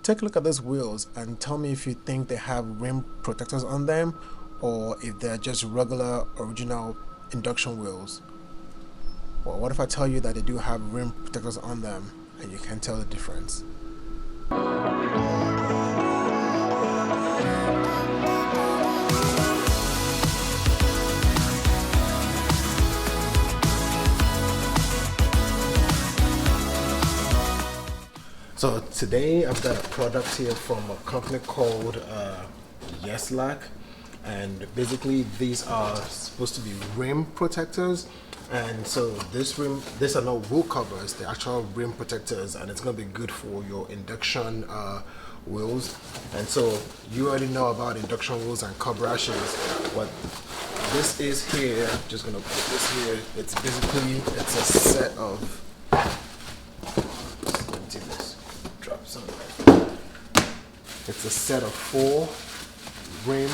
Take a look at those wheels and tell me if you think they have rim protectors on them or if they're just regular original induction wheels. Well, what if I tell you that they do have rim protectors on them and you can tell the difference? So today I've got a product here from a company called Yeslak, and basically these are supposed to be rim protectors. And so these are not wool covers, they're actual rim protectors, and it's going to be good for your induction wheels. And so you already know about induction wheels and curb rashes. What this is here, just going to put this here, it's a set of, it's a set of 4 rim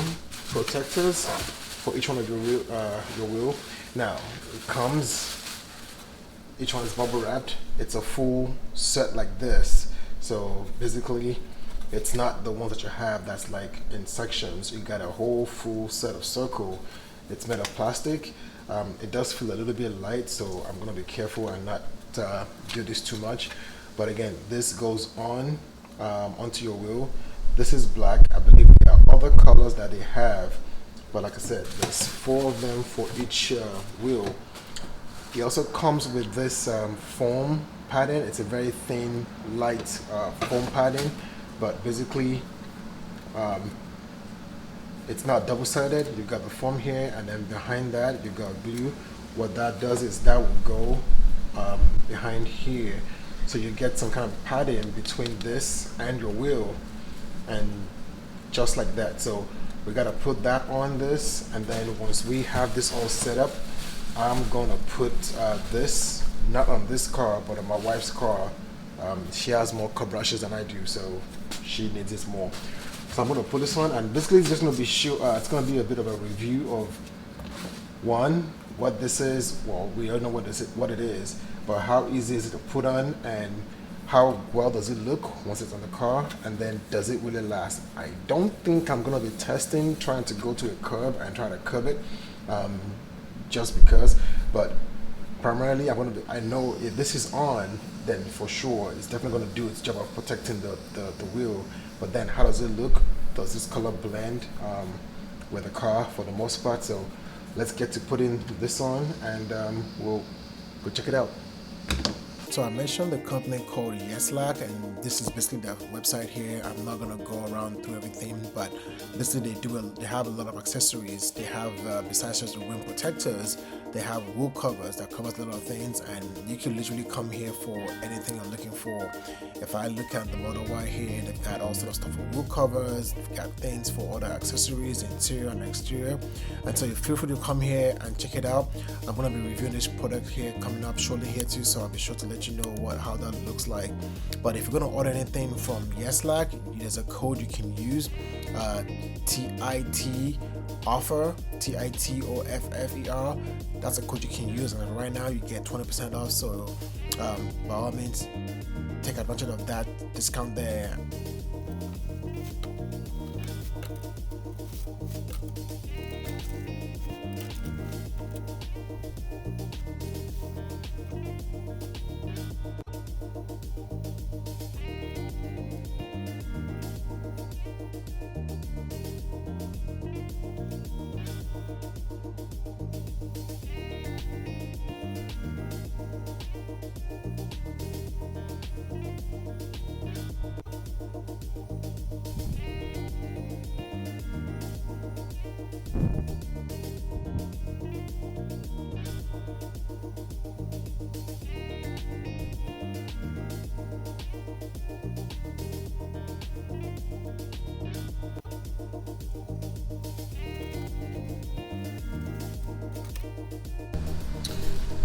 protectors for each one of your wheel. Now it comes, each one is bubble wrapped. It's a full set like this. So basically, it's not the ones that you have that's like in sections. You got a whole full set of circle. It's made of plastic. It does feel a little bit light, so I'm gonna be careful and not do this too much. But again, this goes on onto your wheel. This is black. I believe there are other colors that they have, but like I said, there's 4 of them for each wheel. It also comes with this foam padding. It's a very thin, light foam padding, but basically it's not double-sided. You've got the foam here, and then behind that you've got glue. What that does is that will go behind here, so you get some kind of padding between this and your wheel, and just like that. So we got to put that on this, and then once we have this all set up, I'm gonna put this not on this car but on my wife's car. She has more curb rashes than I do, so she needs this more. So I'm gonna put this on, and basically it's just gonna be it's gonna be a bit of a review of one, what this is. Well, we all know what it is, but how easy is it to put on, and how well does it look once it's on the car, and then does it really last? I don't think I'm gonna be trying to go to a curb and try to curb it just because, but primarily I know if this is on, then for sure it's definitely gonna do its job of protecting the wheel. But then how does it look? Does this color blend with the car for the most part? So let's get to putting this on, and we'll go check it out. So I mentioned the company called Yeslak, and this is basically their website here. I'm not gonna go around through everything, but basically they have a lot of accessories. They have besides just the rim protectors, they have wool covers that covers a lot of things, and you can literally come here for anything you're looking for. If I look at the Model Y here, they've got all sort of stuff for wool covers. They've got things for other accessories, interior and exterior. And so you feel free to come here and check it out. I'm gonna be reviewing this product here coming up shortly here too, so I'll be sure to let you know how that looks like. But if you're gonna order anything from Yeslak, there's a code you can use, TIT offer, TITOFFER. That's a code you can use, and right now you get 20% off. So by all means, take advantage of that discount there.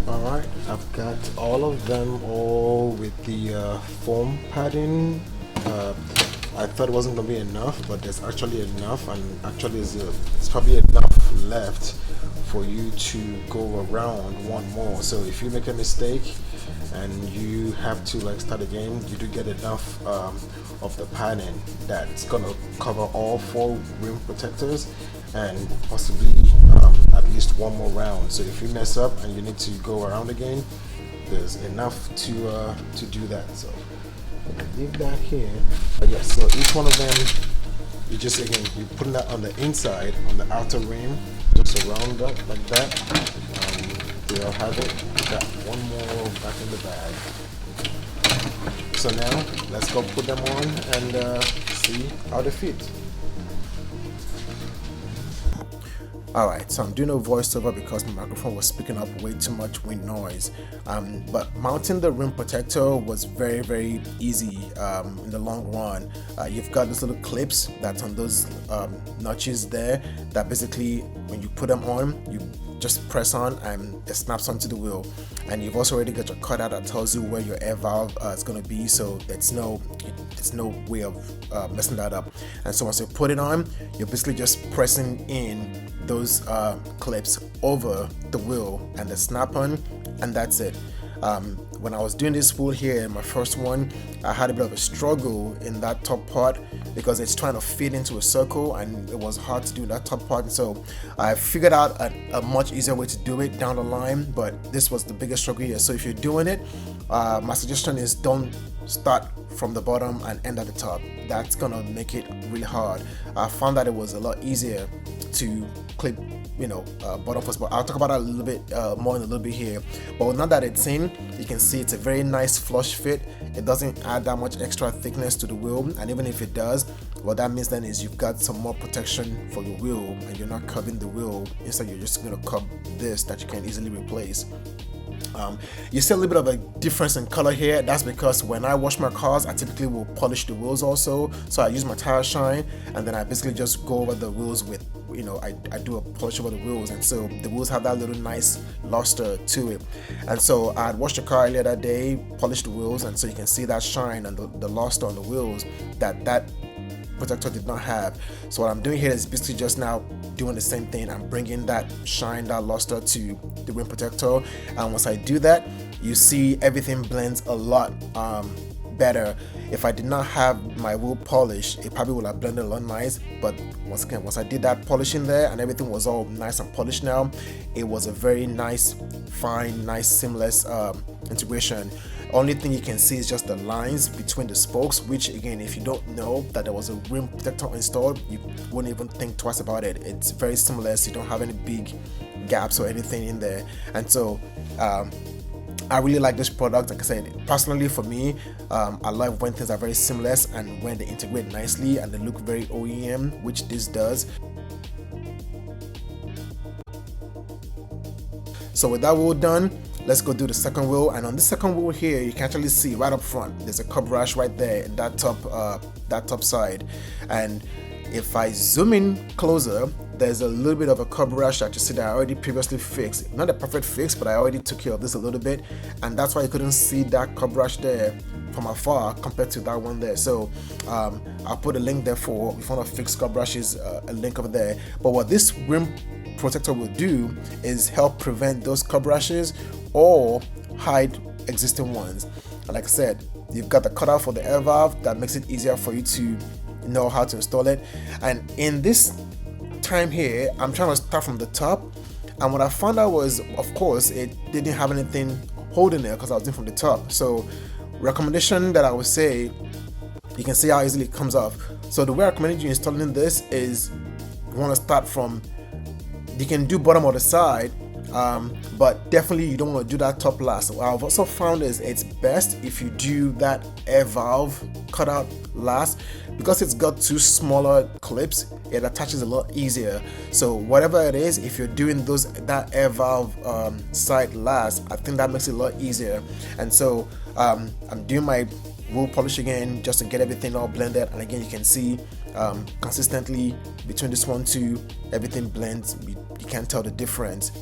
Alright, I've got all of them all with the foam padding. I thought it wasn't going to be enough, but there's actually enough, and actually it's probably enough left for you to go around one more. So if you make a mistake and you have to like start again, you do get enough of the padding that's gonna cover all 4 rim protectors and possibly at least one more round. So if you mess up and you need to go around again, there's enough to do that. So leave that here. But yes, so each one of them, you just again you put that on the inside, on the outer rim, just around that like that. There I have it. Got one more back in the bag. So now let's go put them on and see how they fit. Alright, so I'm doing a voiceover because my microphone was picking up way too much wind noise. But mounting the rim protector was very easy in the long run. You've got these little clips that's on those notches there that basically when you put them on, you just press on and it snaps onto the wheel. And you've also already got your cutout that tells you where your air valve is going to be, so there's no way of messing that up. And so once you put it on, you're basically just pressing in those clips over the wheel and the snap on, and that's it. When I was doing this spool here, my first one, I had a bit of a struggle in that top part because it's trying to fit into a circle and it was hard to do that top part. And so I figured out a much easier way to do it down the line, but this was the biggest struggle here. So if you're doing it, my suggestion is don't start from the bottom and end at the top. That's gonna make it really hard. I found that it was a lot easier to clip, bottom first, but I'll talk about that a little bit more in a little bit here. But now that it's in, you can see it's a very nice flush fit. It doesn't add that much extra thickness to the wheel, and even if it does, what that means then is you've got some more protection for your wheel and you're not curving the wheel. Instead, you're just going to curve this that you can easily replace. You see a little bit of a difference in color here. That's because when I wash my cars, I typically will polish the wheels also. So I use my tire shine and then I basically just go over the wheels with, I do a polish over the wheels, and so the wheels have that little nice luster to it. And so I had washed the car earlier that day, polished the wheels, and so you can see that shine and the luster on the wheels that protector did not have. So what I'm doing here is basically just now doing the same thing. I'm bringing that shine, that luster to the rim protector, and once I do that, you see everything blends a lot better. If I did not have my wheel polished, it probably would have blended a lot nice, but once I did that polishing there and everything was all nice and polished now, it was a very nice, fine, nice, seamless integration. Only thing you can see is just the lines between the spokes, which again, if you don't know that there was a rim protector installed, you wouldn't even think twice about it. It's very seamless. You don't have any big gaps or anything in there. And so I really like this product. Like I said, personally for me, I love when things are very seamless and when they integrate nicely and they look very OEM, which this does. So with that wheel done, let's go do the second wheel. And on the second wheel here, you can actually see right up front, there's a curb rash right there in that top side. And if I zoom in closer, there's a little bit of a curb rash that you see that I already previously fixed. Not a perfect fix, but I already took care of this a little bit, and that's why you couldn't see that curb rash there from afar compared to that one there. So I'll put a link there for if you want to fix curb rashes, a link over there. But what this rim protector will do is help prevent those curb rashes or hide existing ones. And like I said, you've got the cutout for the air valve that makes it easier for you to know how to install it. And in this time here, I'm trying to start from the top, and what I found out was, of course, it didn't have anything holding it because I was doing from the top. So recommendation that I would say, you can see how easily it comes off. So the way I recommend you installing this is you want to start from, you can do bottom or the side, but definitely you don't want to do that top last. What I've also found is it's best if you do that air valve cutout last, because it's got two smaller clips, it attaches a lot easier. So whatever it is, if you're doing that air valve side last, I think that makes it a lot easier. And so I'm doing my wheel polish again just to get everything all blended, and again you can see consistently between this one too, everything blends. You can't tell the difference.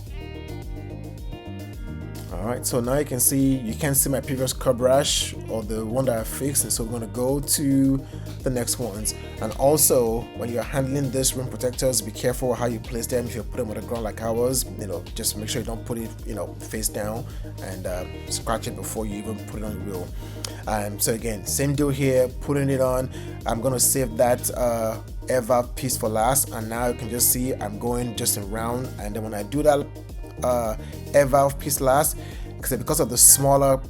Alright, so now you can see my previous curb rash or the one that I fixed, and so we're going to go to the next ones. And also, when you're handling this rim protectors, be careful how you place them. If you put them on the ground like I was, just make sure you don't put it face down, and scratch it before you even put it on the wheel. So again, same deal here, putting it on. I'm going to save that air valve piece for last, and now you can just see I'm going just around, and then when I do that air valve piece last, because of the smaller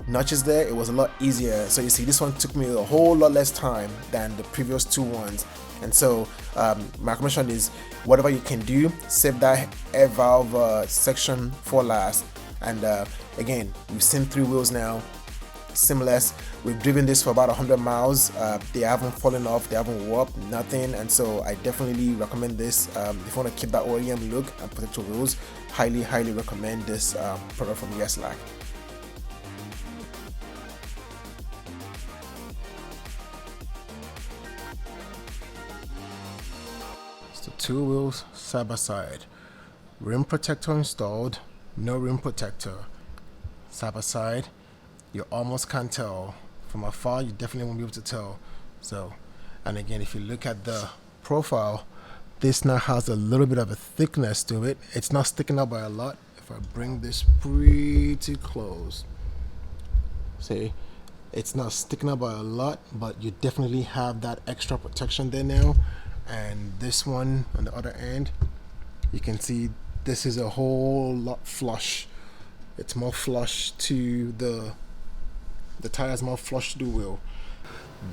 notches there, it was a lot easier. So you see, this one took me a whole lot less time than the previous two ones. And so my recommendation is, whatever you can do, save that air valve section for last. And again, we've seen 3 wheels now, seamless. We've driven this for about 100 miles. They haven't fallen off, they haven't warped, nothing. And so I definitely recommend this. If you want to keep that OEM look and protect your wheels, highly recommend this product from Yeslak. So 2 wheels side by side, rim protector installed, no rim protector, side by side. You almost can't tell. From afar, you definitely won't be able to tell. So, and again, if you look at the profile, this now has a little bit of a thickness to it. It's not sticking out by a lot. If I bring this pretty close, see, it's not sticking out by a lot, but you definitely have that extra protection there now. And this one on the other end, you can see this is a whole lot flush. It's more flush to the tire is more flush to the wheel.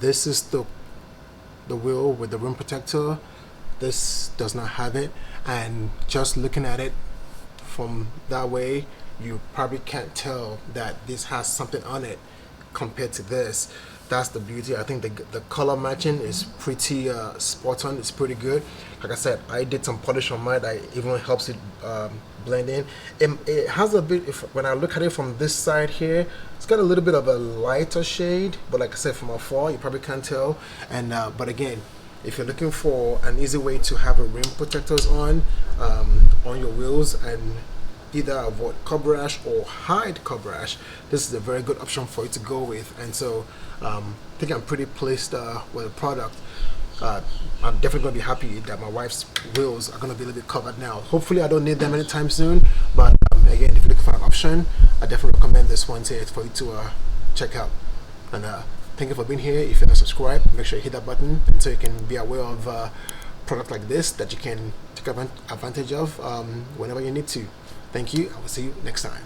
This is the wheel with the rim protector. This does not have it, and just looking at it from that way, you probably can't tell that this has something on it compared to this. That's the beauty. I think the color matching is pretty spot on. It's pretty good. Like I said, I did some polish on mine that even helps it blend in. It has a bit, when I look at it from this side here, it's got a little bit of a lighter shade, but like I said, from afar you probably can't tell. And but again, if you're looking for an easy way to have a rim protectors on your wheels and either avoid curb rash or hide curb rash, this is a very good option for you to go with. And so I think I'm pretty pleased with the product. I'm definitely going to be happy that my wife's wheels are going to be a little bit covered now. Hopefully I don't need them anytime soon, but again, if you're looking for an option, I definitely recommend this one here for you to check out. And thank you for being here. If you're not subscribed, make sure you hit that button so you can be aware of products like this that you can take advantage of whenever you need to. Thank you. I will see you next time.